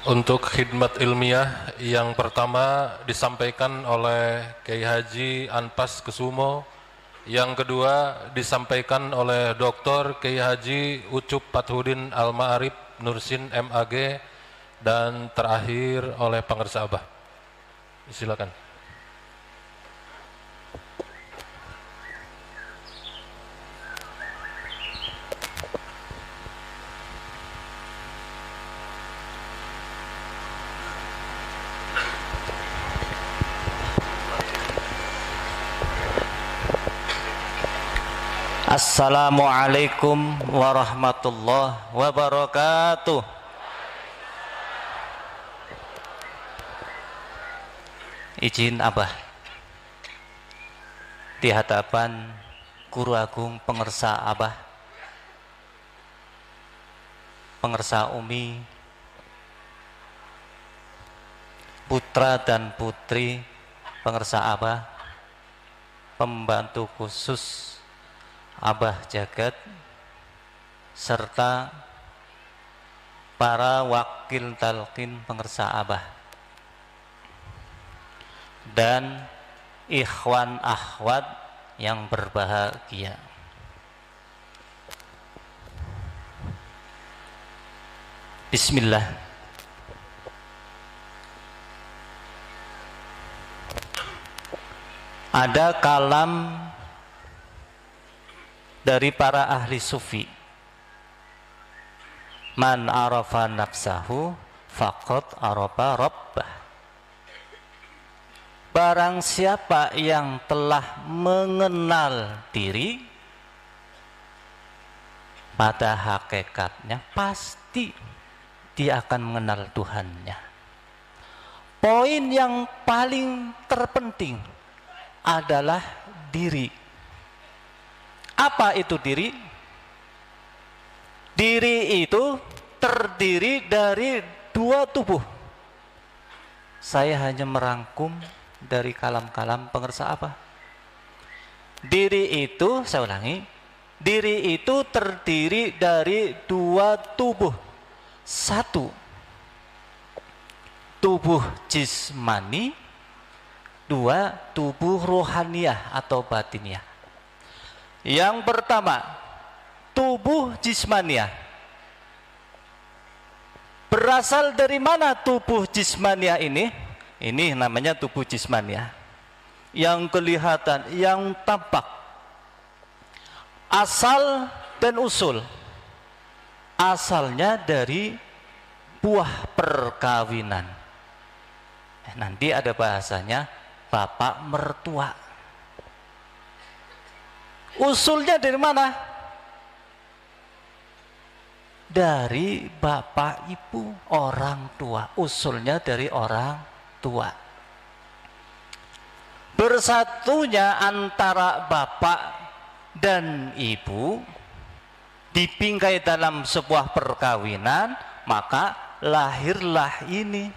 Untuk khidmat ilmiah yang pertama disampaikan oleh Kiai Haji Anpas Kusumo, yang kedua disampaikan oleh Dr. Kiai Haji Ucup Fathudin Al-Ma'arif Nursin MAG, dan terakhir oleh Pangersa Abah. Silakan. Assalamualaikum warahmatullahi wabarakatuh. Izin Abah di hadapan Guru Agung Pangersa Abah, Pangersa Umi, putra dan putri Pangersa Abah, pembantu khusus Abah Jagat, serta para wakil talqin Pangersa Abah dan ikhwan akhwat yang berbahagia. Bismillah. Ada kalam dari para ahli sufi, man arafa nafsahu faqad arafa rabbah. Barang siapa yang telah mengenal diri, pada hakikatnya pasti dia akan mengenal Tuhannya. Poin yang paling terpenting adalah diri. Apa itu diri? Diri itu terdiri dari dua tubuh. Saya hanya merangkum dari kalam-kalam Pangersa Abah. Diri itu, saya ulangi, diri itu terdiri dari dua tubuh. Satu, tubuh jismani. Dua, tubuh rohaniah atau batiniah. Yang pertama, tubuh jismaniah. Berasal dari mana tubuh jismaniah ini? Ini namanya tubuh jismaniah. Yang kelihatan, yang tampak. Asal dan usul. Asalnya dari buah perkawinan. Nanti ada bahasanya bapak mertua. Usulnya dari mana? Dari bapak ibu, orang tua. Usulnya dari orang tua. Bersatunya antara bapak dan ibu dibingkai dalam sebuah perkawinan, maka lahirlah ini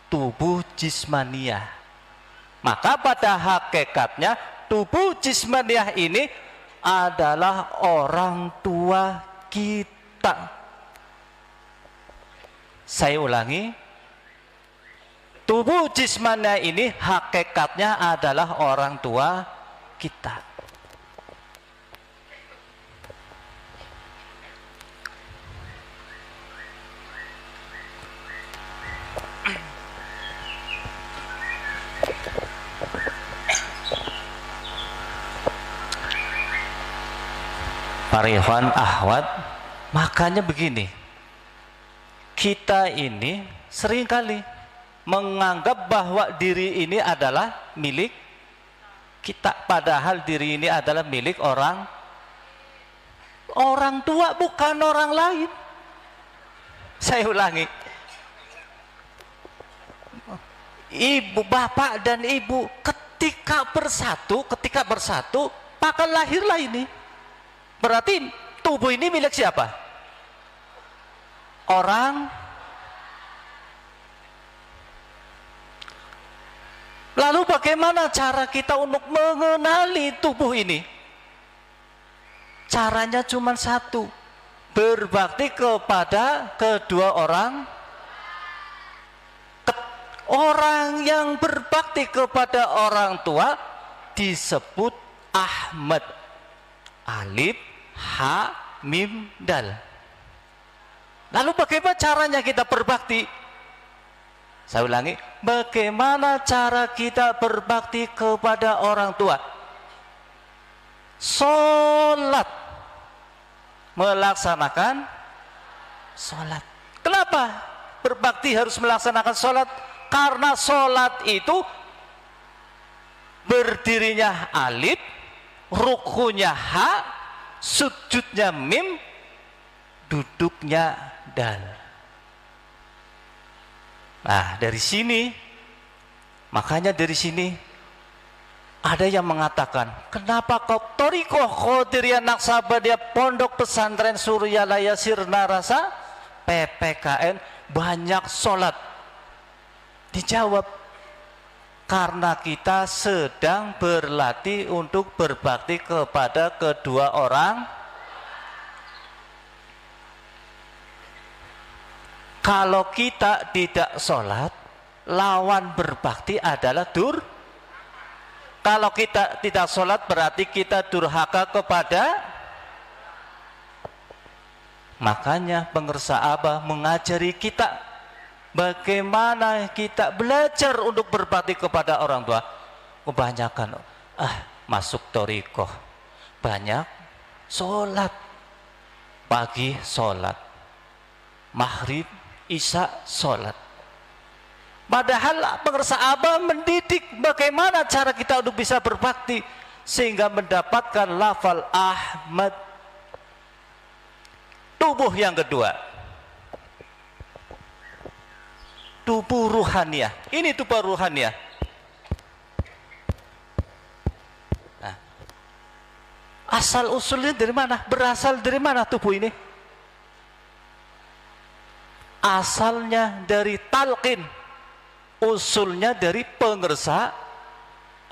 tubuh jismaniah. Maka pada hakikatnya tubuh jismaniah ini adalah orang tua kita. Saya ulangi, tubuh jismaniah ini hakikatnya adalah orang tua kita. Para ikhwan ahwat, makanya begini, kita ini seringkali menganggap bahwa diri ini adalah milik kita, padahal diri ini adalah milik orang tua, bukan orang lain. Saya ulangi, ibu, bapak dan ibu ketika bersatu maka lahirlah ini. Berarti tubuh ini milik siapa? Orang. Lalu bagaimana cara kita untuk mengenali tubuh ini? Caranya cuma satu, berbakti kepada kedua orang Orang yang berbakti kepada orang tua disebut Ahmad. Alif, ha, mim, dal. Lalu bagaimana caranya kita berbakti? Saya ulangi, bagaimana cara kita berbakti kepada orang tua? Sholat, melaksanakan sholat. Kenapa berbakti harus melaksanakan sholat? Karena sholat itu berdirinya alif, rukunya ha, sujudnya mim, duduknya dal. Nah, dari sini, makanya dari sini ada yang mengatakan, kenapa kau Thariqah Qadiriyah Naqsabandiyah Pondok Pesantren Suryalaya Sirna Rasa PPKN banyak sholat? Dijawab, karena kita sedang berlatih untuk berbakti kepada kedua orang. Kalau kita tidak sholat, lawan berbakti adalah Kalau kita tidak sholat berarti kita durhaka kepada. Makanya pengersa Abah mengajari kita bagaimana kita belajar untuk berbakti kepada orang tua. Kebanyakan masuk thariqah, banyak sholat, pagi sholat, maghrib, isya sholat. Padahal pengersa Abah mendidik bagaimana cara kita untuk bisa berbakti sehingga mendapatkan lafal Ahmad. Tubuh yang kedua, tubuh ruhaniyah. Ini tubuh ruhaniyah. Nah, asal usulnya dari mana? Berasal dari mana tubuh ini? Asalnya dari talqin, usulnya dari pengersa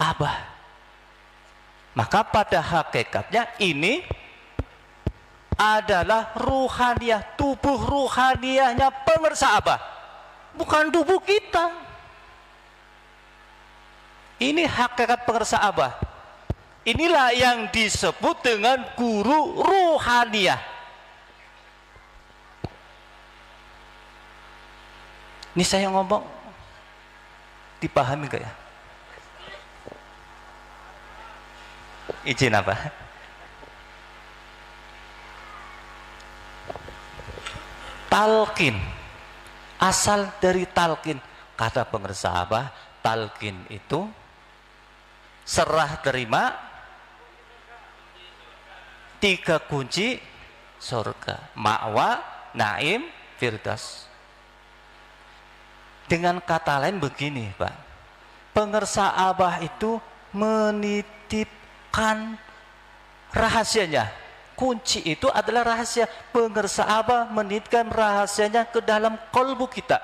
Abah. Maka pada hakikatnya ini adalah ruhaniyah, tubuh ruhaniyahnya pengersa Abah, bukan tubuh kita. Ini hakikat pengersa Abah. Inilah yang disebut dengan guru ruhaniyah. Ini saya ngomong dipahami gak ya? Izin apa? Talqin, asal dari talqin. Kata pengersa Abah, talqin itu serah terima 3 kunci surga, ma'wa, naim, firdaus. Dengan kata lain begini Pak, pengersa Abah itu menitipkan rahasianya. Kunci itu adalah rahasia. Pengersa Abah menitipkan rahasianya ke dalam kolbu kita.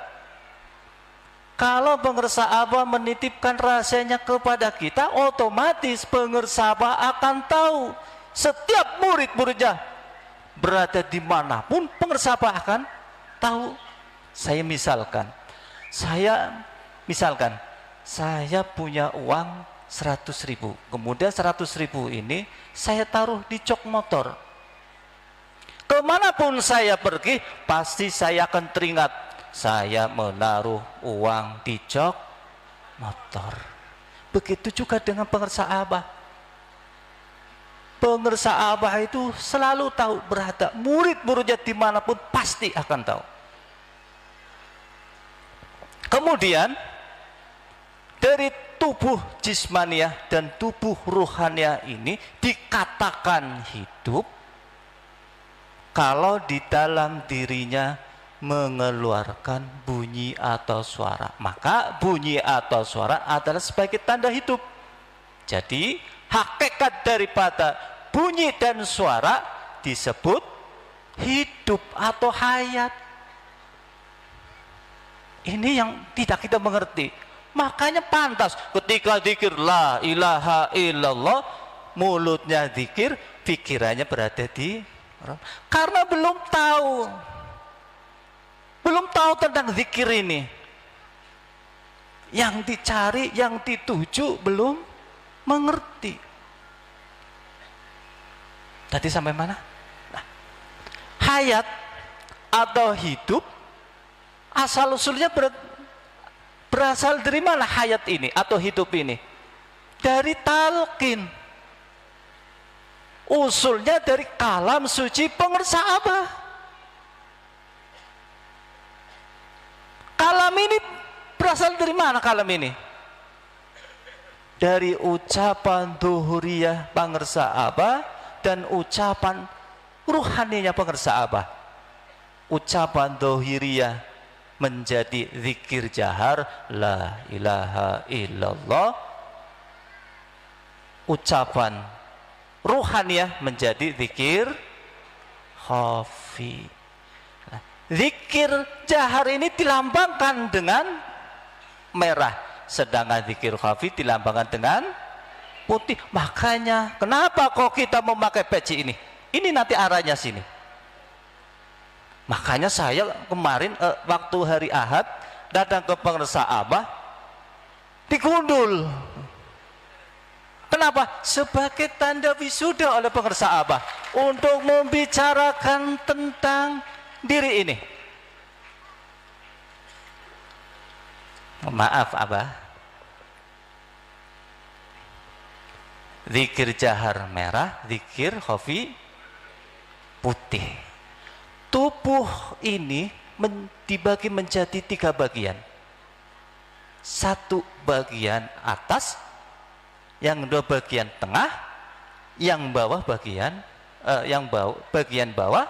Kalau pengersa Abah menitipkan rahasianya kepada kita, otomatis pengersa Abah akan tahu. Setiap murid-muridnya berada dimanapun, pengersa Abah akan tahu. Saya punya uang 100.000, kemudian 100.000 ini saya taruh di jok motor. Kemanapun saya pergi, pasti saya akan teringat saya menaruh uang di jok motor. Begitu juga dengan pengersa Abah. Pengersa Abah itu selalu tahu berada, murid-muridnya dimanapun pasti akan tahu. Kemudian dari tubuh jismaniyah dan tubuh ruhaniyah ini dikatakan hidup kalau di dalam dirinya mengeluarkan bunyi atau suara. Maka bunyi atau suara adalah sebagai tanda hidup. Jadi hakikat daripada bunyi dan suara disebut hidup atau hayat. Ini yang tidak kita mengerti. Makanya pantas ketika zikir la ilaha illallah, mulutnya zikir, pikirannya berada di karena belum tahu tentang zikir ini. yang dicari, yang dituju belum mengerti. Tadi sampai mana? Nah, hayat atau hidup asal usulnya berasal dari mana hayat ini atau hidup ini? Dari talqin. Usulnya dari kalam suci pengersa Abah. Kalam ini berasal dari mana kalam ini? Dari ucapan duhuriyah pengersa Abah dan ucapan ruhaninya pengersa Abah. Ucapan dohiriyah menjadi zikir jahar la ilaha illallah, ucapan ruhaniyah menjadi zikir khafi. Nah, zikir jahar ini dilambangkan dengan merah, sedangkan zikir khafi dilambangkan dengan putih. Makanya kenapa kok kita memakai peci ini? Ini nanti arahnya sini. Makanya saya kemarin waktu hari Ahad datang ke pengersa Abah digundul. Kenapa? Sebagai tanda wisuda oleh pengersa Abah untuk membicarakan tentang diri ini. Maaf Abah, zikir jahar merah, zikir khafi putih. Tubuh ini dibagi menjadi 3 bagian. Satu bagian atas, yang 2 bagian tengah, yang bawah bagian bagian bawah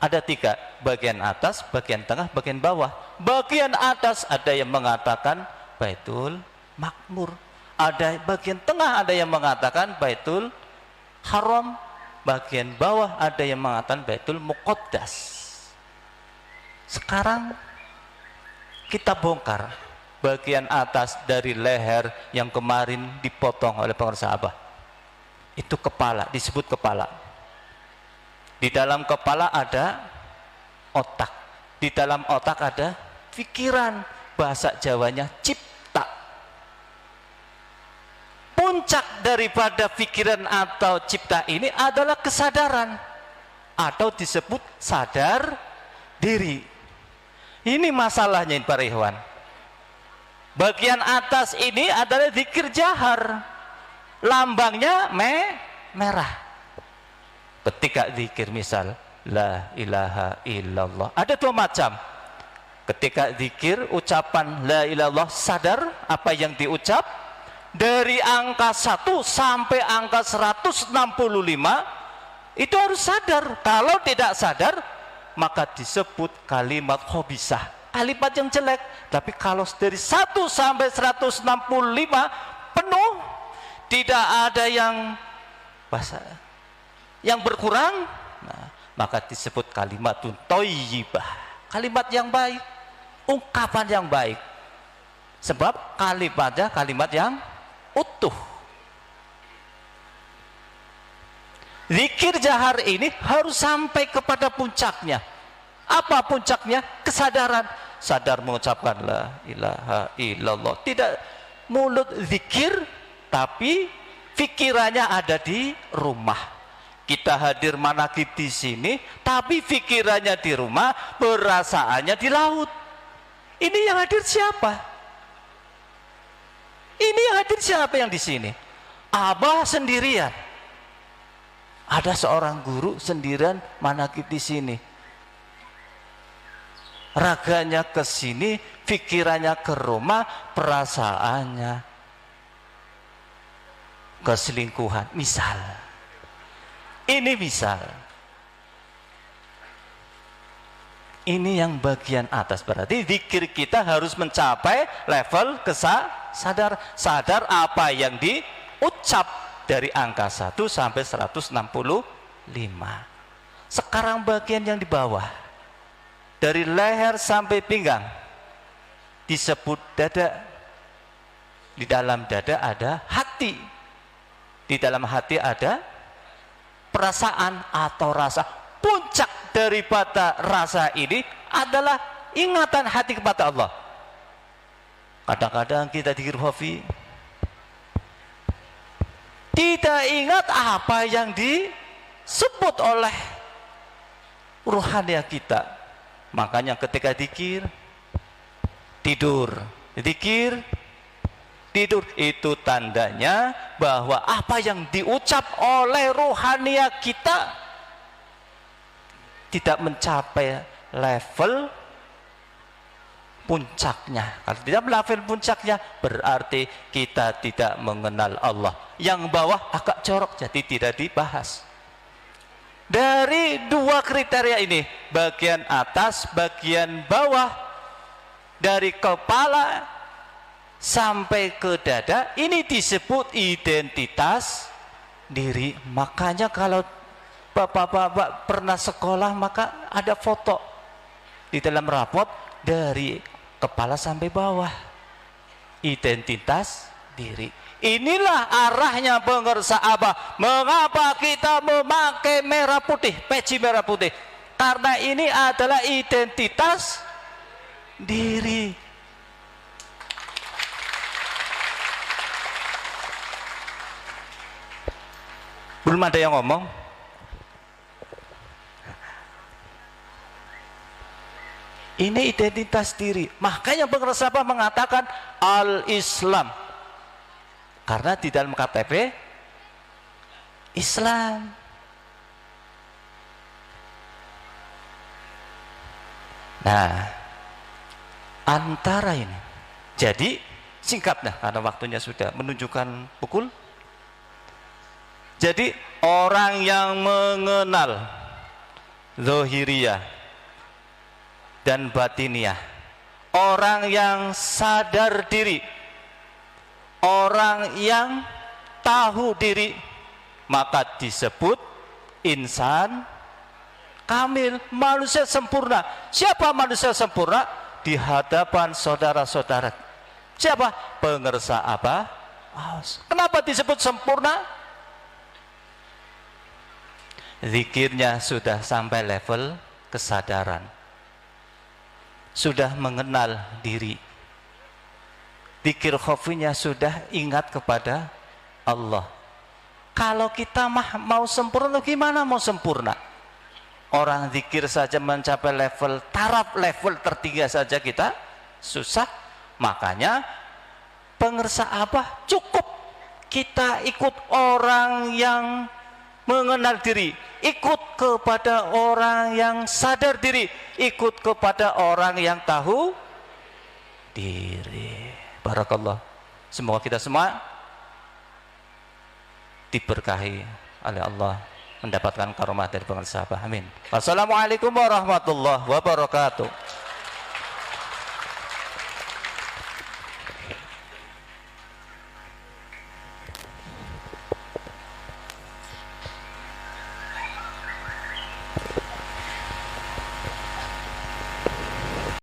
ada 3, bagian atas, bagian tengah, bagian bawah. Bagian atas ada yang mengatakan Baitul Makmur, ada bagian tengah ada yang mengatakan Baitul Haram, bagian bawah ada yang mengatakan Baitul Muqaddas. Sekarang kita bongkar bagian atas dari leher yang kemarin dipotong oleh pengersa Abah. Itu kepala, disebut kepala. Di dalam kepala ada otak, di dalam otak ada pikiran, bahasa Jawanya cipta. Puncak daripada pikiran atau cipta ini adalah kesadaran atau disebut sadar diri. Ini masalahnya para ikhwan. Bagian atas ini adalah zikir jahar, lambangnya merah. Ketika zikir misal la ilaha illallah, ada 2 macam. Ketika zikir ucapan la ilaha illallah, sadar apa yang diucap. Dari angka 1 sampai angka 165 itu harus sadar. Kalau tidak sadar maka disebut kalimat khabisah, kalimat yang jelek. Tapi kalau dari 1 sampai 165 penuh, tidak ada yang berkurang, nah, maka disebut kalimatun thayyibah, kalimat yang baik, ungkapan yang baik. Sebab kalimatnya kalimat yang utuh. Zikir jahar ini harus sampai kepada puncaknya. Apa puncaknya? Kesadaran. Sadar mengucapkan la ilaha illallah. Tidak mulut zikir, tapi pikirannya ada di rumah. Kita hadir manakib di sini, tapi pikirannya di rumah, perasaannya di laut. Ini yang hadir siapa? Ini yang hadir siapa yang di sini? Abah sendirian. Ada seorang guru sendirian manakib di sini. Raganya ke sini, pikirannya ke rumah, perasaannya ke selingkuhan. Misal. Ini misal. Ini yang bagian atas, berarti zikir kita harus mencapai level sadar apa yang diucap dari angka 1 sampai 165. Sekarang bagian yang di bawah, dari leher sampai pinggang, disebut dada. Di dalam dada ada hati, di dalam hati ada perasaan atau rasa. Puncak daripada rasa ini adalah ingatan hati kepada Allah. Kadang-kadang kita dikir khafi tidak ingat apa yang disebut oleh ruhania kita. Makanya ketika dikir tidur, dikir tidur, itu tandanya bahwa apa yang diucap oleh ruhania kita tidak mencapai level puncaknya. Kalau tidak level puncaknya, berarti kita tidak mengenal Allah. Yang bawah agak jorok, jadi tidak dibahas. Dari dua kriteria ini, bagian atas, bagian bawah, dari kepala sampai ke dada, ini disebut identitas diri. Makanya kalau bapak-bapak pernah sekolah, maka ada foto di dalam rapot dari kepala sampai bawah, identitas diri. Inilah arahnya pengersa Abah. Mengapa kita memakai merah putih, peci merah putih? Karena ini adalah identitas diri. Belum ada yang ngomong? Ini identitas diri. Makanya pengersa Abah mengatakan al-Islam. Karena di dalam KTP Islam. Nah, antara ini. Jadi singkatnya karena waktunya sudah menunjukkan pukul. Jadi orang yang mengenal zahiriyah dan batiniyah, orang yang sadar diri, orang yang tahu diri, maka disebut insan kamil, manusia sempurna. Siapa manusia sempurna? Di hadapan saudara-saudara. Siapa? Pengersa Abah. Kenapa disebut sempurna? Zikirnya sudah sampai level kesadaran, sudah mengenal diri. Zikir khafinya sudah ingat kepada Allah. Kalau kita mau sempurna, gimana mau sempurna? Orang zikir saja mencapai level taraf, level tertinggi saja kita susah. Makanya pengersa Abah cukup kita ikut orang yang mengenal diri, ikut kepada orang yang sadar diri, ikut kepada orang yang tahu diri. Barakallah. Semoga kita semua diberkahi oleh Allah, mendapatkan karomah dari pengersa Abah. Amin. Wassalamualaikum warahmatullahi wabarakatuh.